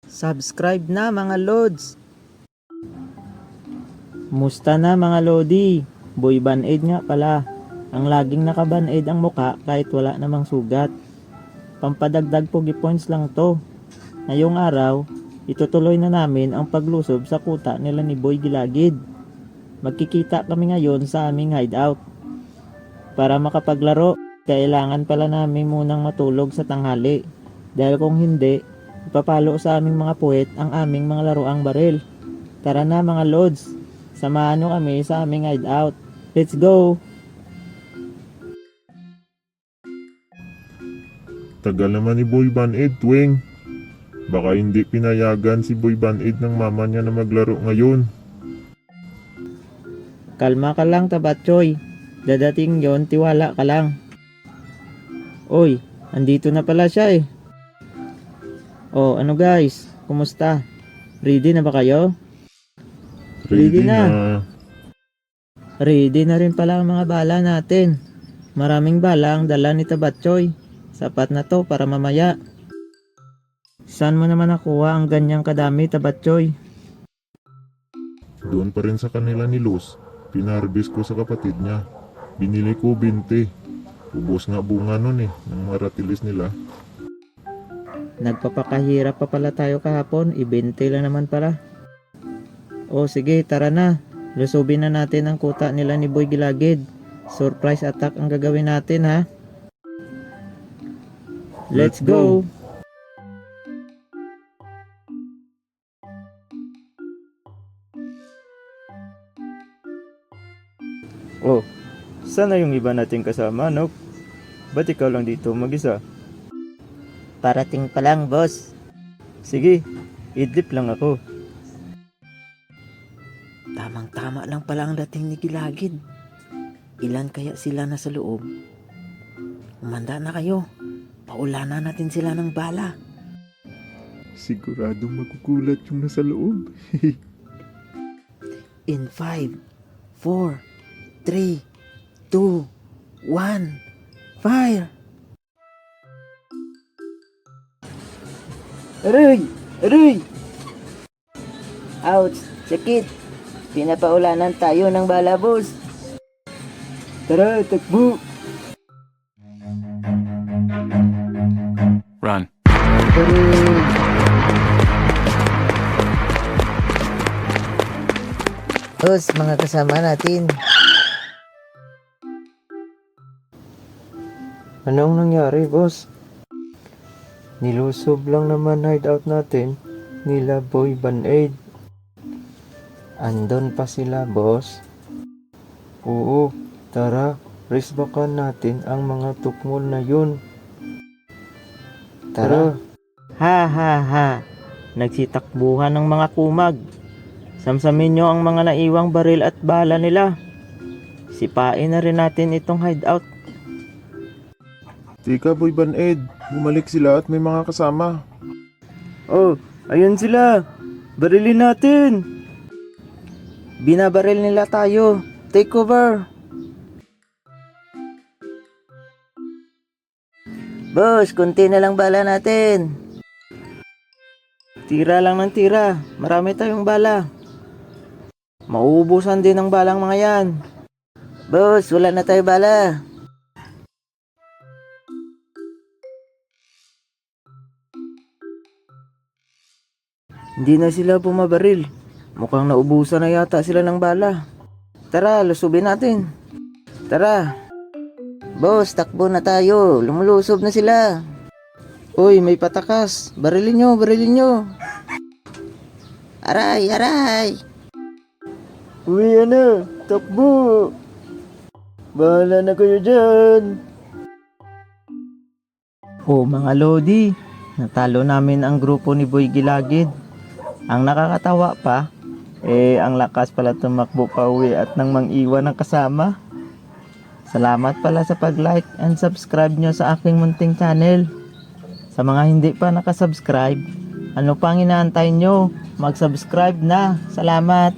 Subscribe na mga lods. Musta na mga lodi? Boy Band-Aid nga pala. Ang laging naka-Band-Aid ang muka kahit wala namang sugat. Pampadagdag pogi points lang to. Ngayong araw, itutuloy na namin ang paglusob sa kuta nila ni Boy Gilagid. Magkikita kami ngayon sa aming hideout. Para makapaglaro, kailangan pala namin munang matulog sa tanghali. Dahil kung hindi, ipapalo sa aming mga puwet ang aming mga laruang baril. Tara na mga lods, samahan nyo kami sa aming hideout. Let's go! Tagal naman ni Boy Band-Aid, Twing. Baka hindi pinayagan si Boy Band-Aid ng mama niya na maglaro ngayon. Kalma ka lang Tabatchoy, dadating yon, tiwala ka lang. Oy, andito na pala siya eh. Oh, ano guys, kumusta? Ready na ba kayo? Ready na. Ready na rin pala ang mga bala natin. Maraming bala ang dala ni Tabatchoy. Sapat na to para mamaya. Saan mo naman nakuha ang ganyang kadami, Tabatchoy? Doon pa rin sa kanila ni Luz. Pinarbis ko sa kapatid niya. Binili ko 20. Ubos nga bunga nun eh, ng maratilis nila. Nagpapakahirap pa pala tayo kahapon, ibente lang naman pala. O sige, tara na. Lusubin na natin ang kuta nila ni Boy Gilagid. Surprise attack ang gagawin natin ha. Let's go! Oh, sana yung iba nating kasama, Nok? Ba't ikaw lang dito mag-isa? Parating pa lang, boss. Sige, idlip lang ako. Tamang-tama lang pala ang dating ni Gilagid. Ilan kaya sila na sa loob? Umanda na kayo. Paulanan natin sila ng bala. Siguradong magugulat yung nasa loob. In 5, 4, 3, 2, 1, fire! Aray! Aray! Ouch! Sakit! Pinapaulanan tayo ng bala, boss! Tara, takbo! Run. Aray! Boss, mga kasama natin. Anong nangyari, boss? Nilusob lang naman hideout natin nila Boy Band-Aid. Andon pa sila, boss. Oo, tara, resbakan natin ang mga tukmol na yun. Tara. Ha ha ha. Nagsitakbuhan ng mga kumag. Samsamin nyo ang mga naiwang baril at bala nila. Sipain na rin natin itong hideout. Tika Boy Band-Aid, bumalik sila at may mga kasama. Oh, ayun sila. Barilin natin. Binabaril nila tayo. Take over. Boss, kunti na lang bala natin. Tira lang ng tira. Marami tayong bala. Mauubusan din ang balang mga yan. Boss, wala na tayo bala. Hindi na sila bumabaril. Mukhang naubusan na yata sila ng bala. Tara, lusubin natin. Tara. Boss, takbo na tayo. Lumulusob na sila. Uy, may patakas. Barilin nyo, barilin nyo. Aray, aray. Uy, ano? Takbo. Bahala na kayo dyan. Oh, mga lodi. Natalo namin ang grupo ni Boy Gilagid. Ang nakakatawa pa, ang lakas pala tumakbo pa uwi at nang mang-iwan ng kasama. Salamat pala sa pag-like and subscribe nyo sa aking munting channel. Sa mga hindi pa nakasubscribe, ano pang inaantay nyo? Mag-subscribe na. Salamat!